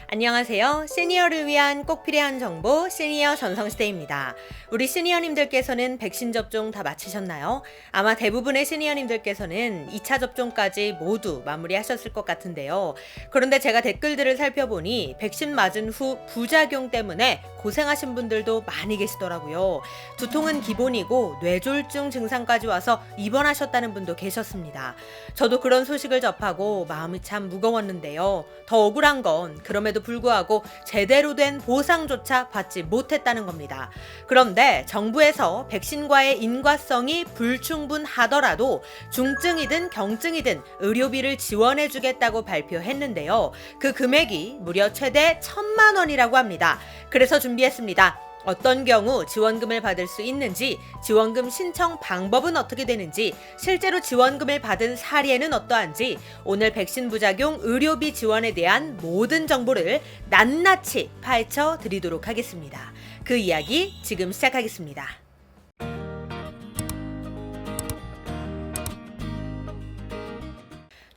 안녕하세요. 시니어를 위한 꼭 필요한 정보 시니어 전성시대입니다. 우리 시니어님들께서는 백신 접종 다 마치셨나요? 아마 대부분의 시니어님들께서는 2차 접종까지 모두 마무리하셨을 것 같은데요. 그런데 제가 댓글들을 살펴보니 백신 맞은 후 부작용 때문에 고생하신 분들도 많이 계시더라고요. 두통은 기본이고 뇌졸중 증상까지 와서 입원하셨다는 분도 계셨습니다. 저도 그런 소식을 접하고 마음이 참 무거웠는데요. 더 억울한 건 그럼에도 불구하고 제대로 된 보상조차 받지 못했다는 겁니다. 그런데 정부에서 백신과의 인과성이 불충분하더라도 중증이든 경증이든 의료비를 지원해주겠다고 발표했는데요. 그 금액이 무려 최대 1,000만 원이라고 합니다. 그래서 준비했습니다. 어떤 경우 지원금을 받을 수 있는지, 지원금 신청 방법은 어떻게 되는지, 실제로 지원금을 받은 사례는 어떠한지, 오늘 백신 부작용 의료비 지원에 대한 모든 정보를 낱낱이 파헤쳐 드리도록 하겠습니다. 그 이야기 지금 시작하겠습니다.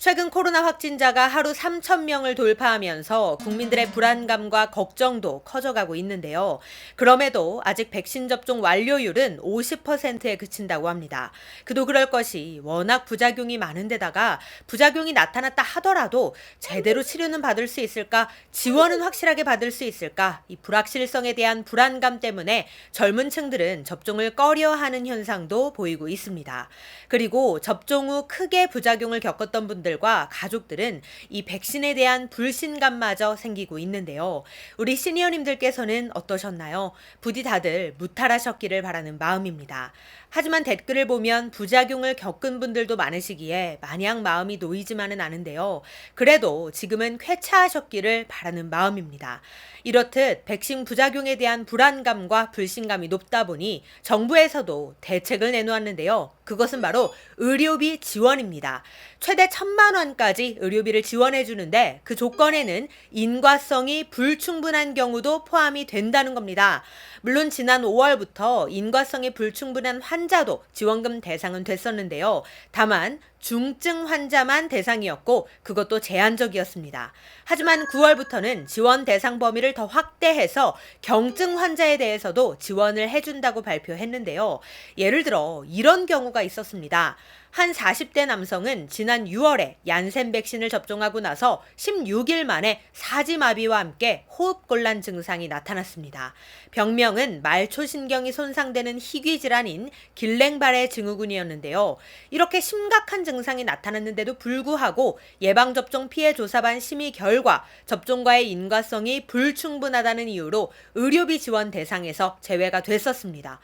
최근 코로나 확진자가 하루 3,000명을 돌파하면서 국민들의 불안감과 걱정도 커져가고 있는데요. 그럼에도 아직 백신 접종 완료율은 50%에 그친다고 합니다. 그도 그럴 것이 워낙 부작용이 많은데다가 부작용이 나타났다 하더라도 제대로 치료는 받을 수 있을까? 지원은 확실하게 받을 수 있을까? 이 불확실성에 대한 불안감 때문에 젊은 층들은 접종을 꺼려하는 현상도 보이고 있습니다. 그리고 접종 후 크게 부작용을 겪었던 분들과 가족들은 이 백신에 대한 불신감마저 생기고 있는데요. 우리 시니어님들께서는 어떠셨나요? 부디 다들 무탈하셨기를 바라는 마음입니다. 하지만 댓글을 보면 부작용을 겪은 분들도 많으시기에 마냥 마음이 놓이지만은 않은데요. 그래도 지금은 쾌차하셨기를 바라는 마음입니다. 이렇듯 백신 부작용에 대한 불안감과 불신감이 높다 보니 정부에서도 대책을 내놓았는데요. 그것은 바로 의료비 지원입니다. 최대 1,000만 원까지 의료비를 지원해 주는데 그 조건에는 인과성이 불충분한 경우도 포함이 된다는 겁니다. 물론 지난 5월부터 인과성이 불충분한 환자도 지원금 대상은 됐었는데요. 다만 중증 환자만 대상이었고 그것도 제한적이었습니다. 하지만 9월부터는 지원 대상 범위를 더 확대해서 경증 환자에 대해서도 지원을 해준다고 발표했는데요. 예를 들어 이런 경우가 있었습니다. 한 40대 남성은 지난 6월에 얀센 백신을 접종하고 나서 16일 만에 사지마비와 함께 호흡곤란 증상이 나타났습니다. 병명은 말초신경이 손상되는 희귀질환인 길랭바레 증후군이었는데요. 이렇게 심각한 증상이 나타났는데도 불구하고 예방접종 피해조사반 심의 결과 접종과의 인과성이 불충분하다는 이유로 의료비 지원 대상에서 제외가 됐었습니다.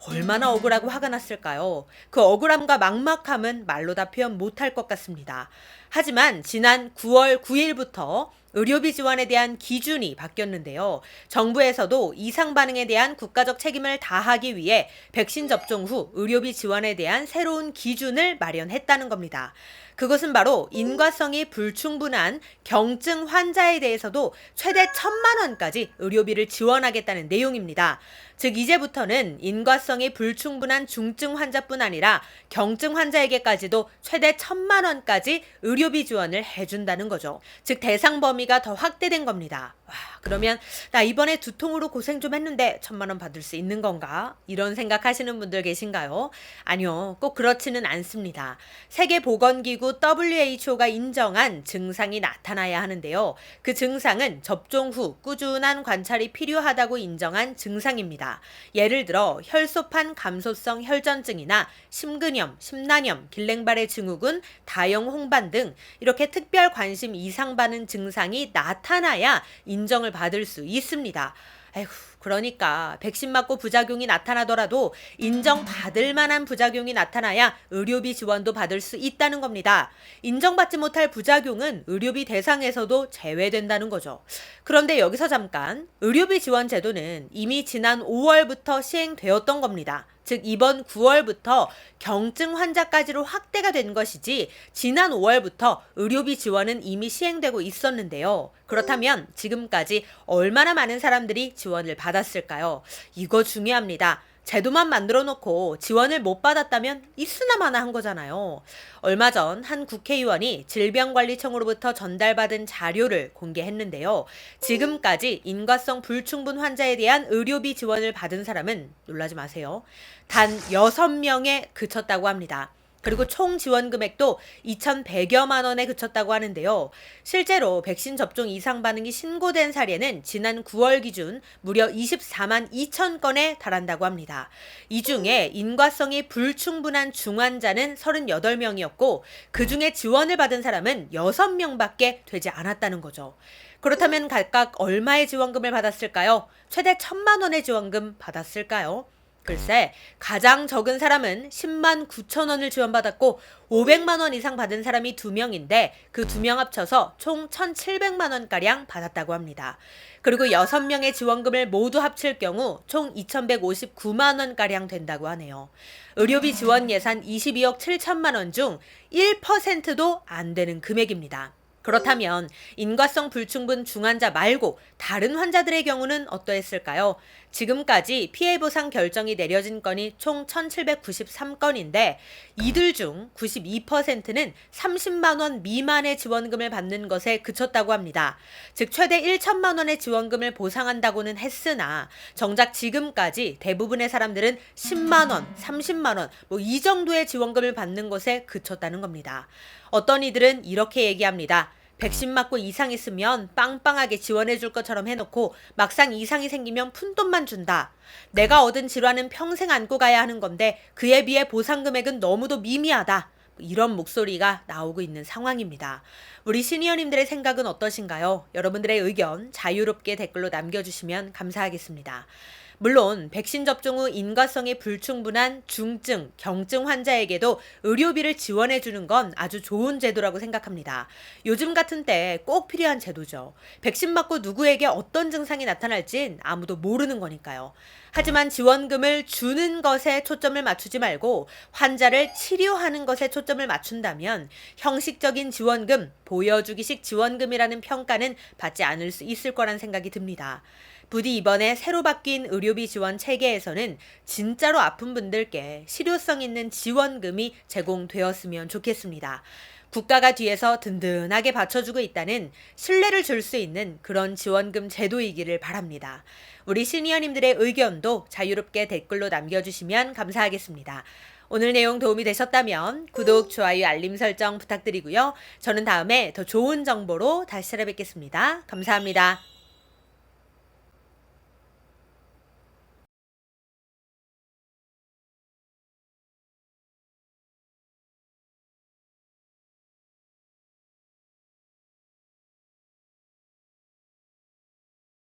얼마나 억울하고 화가 났을까요? 그 억울함과 막막함은 말로 다 표현 못할 것 같습니다. 하지만 지난 9월 9일부터 의료비 지원에 대한 기준이 바뀌었는데요. 정부에서도 이상 반응에 대한 국가적 책임을 다하기 위해 백신 접종 후 의료비 지원에 대한 새로운 기준을 마련했다는 겁니다. 그것은 바로 인과성이 불충분한 경증 환자에 대해서도 최대 1,000만 원까지 의료비를 지원하겠다는 내용입니다. 즉 이제부터는 인과성이 불충분한 중증 환자뿐 아니라 경증 환자에게까지도 최대 1,000만 원까지 의료비 지원을 해준다는 거죠. 즉 대상 범위가 더 확대된 겁니다. 와, 그러면 나 이번에 두통으로 고생 좀 했는데 1,000만 원 받을 수 있는 건가? 이런 생각하시는 분들 계신가요? 아니요, 꼭 그렇지는 않습니다. 세계보건기구 WHO가 인정한 증상이 나타나야 하는데요. 그 증상은 접종 후 꾸준한 관찰이 필요하다고 인정한 증상입니다. 예를 들어 혈소판 감소성 혈전증이나 심근염, 심란염, 길랭바레 증후군, 다형 홍반 등 이렇게 특별 관심 이상 받는 증상이 나타나야 인정을 받을 수 있습니다. 에휴, 그러니까 백신 맞고 부작용이 나타나더라도 인정받을 만한 부작용이 나타나야 의료비 지원도 받을 수 있다는 겁니다. 인정받지 못할 부작용은 의료비 대상에서도 제외된다는 거죠. 그런데 여기서 잠깐, 의료비 지원 제도는 이미 지난 5월부터 시행되었던 겁니다. 즉 이번 9월부터 경증 환자까지로 확대가 된 것이지 지난 5월부터 의료비 지원은 이미 시행되고 있었는데요. 그렇다면 지금까지 얼마나 많은 사람들이 지원을 받았을까요? 이거 중요합니다. 제도만 만들어 놓고 지원을 못 받았다면 있으나 마나 한 거잖아요. 얼마 전 한 국회의원이 질병관리청으로부터 전달받은 자료를 공개했는데요. 지금까지 인과성 불충분 환자에 대한 의료비 지원을 받은 사람은 놀라지 마세요. 단 6명에 그쳤다고 합니다. 그리고 총 지원 금액도 2,100여만 원에 그쳤다고 하는데요. 실제로 백신 접종 이상 반응이 신고된 사례는 지난 9월 기준 무려 24만 2천 건에 달한다고 합니다. 이 중에 인과성이 불충분한 중환자는 38명이었고 그중에 지원을 받은 사람은 6명밖에 되지 않았다는 거죠. 그렇다면 각각 얼마의 지원금을 받았을까요? 최대 1,000만 원의 지원금 받았을까요? 글쎄, 가장 적은 사람은 10만 9천 원을 지원받았고 500만 원 이상 받은 사람이 2명인데 그 2명 합쳐서 총 1,700만 원가량 받았다고 합니다. 그리고 6명의 지원금을 모두 합칠 경우 총 2,159만 원가량 된다고 하네요. 의료비 지원 예산 22억 7천만 원 중 1%도 안 되는 금액입니다. 그렇다면 인과성 불충분 중환자 말고 다른 환자들의 경우는 어떠했을까요? 지금까지 피해보상 결정이 내려진 건이 총 1,793건인데 이들 중 92%는 30만 원 미만의 지원금을 받는 것에 그쳤다고 합니다. 즉 최대 1천만 원의 지원금을 보상한다고는 했으나 정작 지금까지 대부분의 사람들은 10만 원, 30만 원, 이 정도의 지원금을 받는 것에 그쳤다는 겁니다. 어떤 이들은 이렇게 얘기합니다. 백신 맞고 이상 있으면 빵빵하게 지원해 줄 것처럼 해놓고 막상 이상이 생기면 푼돈만 준다. 내가 얻은 질환은 평생 안고 가야 하는 건데 그에 비해 보상 금액은 너무도 미미하다. 이런 목소리가 나오고 있는 상황입니다. 우리 시니어님들의 생각은 어떠신가요? 여러분들의 의견 자유롭게 댓글로 남겨주시면 감사하겠습니다. 물론 백신 접종 후 인과성이 불충분한 중증, 경증 환자에게도 의료비를 지원해 주는 건 아주 좋은 제도라고 생각합니다. 요즘 같은 때 꼭 필요한 제도죠. 백신 맞고 누구에게 어떤 증상이 나타날진 아무도 모르는 거니까요. 하지만 지원금을 주는 것에 초점을 맞추지 말고 환자를 치료하는 것에 초점을 맞춘다면 형식적인 지원금, 보여주기식 지원금이라는 평가는 받지 않을 수 있을 거란 생각이 듭니다. 부디 이번에 새로 바뀐 의료비 지원 체계에서는 진짜로 아픈 분들께 실효성 있는 지원금이 제공되었으면 좋겠습니다. 국가가 뒤에서 든든하게 받쳐주고 있다는 신뢰를 줄 수 있는 그런 지원금 제도이기를 바랍니다. 우리 시니어님들의 의견도 자유롭게 댓글로 남겨주시면 감사하겠습니다. 오늘 내용 도움이 되셨다면 구독, 좋아요, 알림 설정 부탁드리고요. 저는 다음에 더 좋은 정보로 다시 찾아뵙겠습니다. 감사합니다.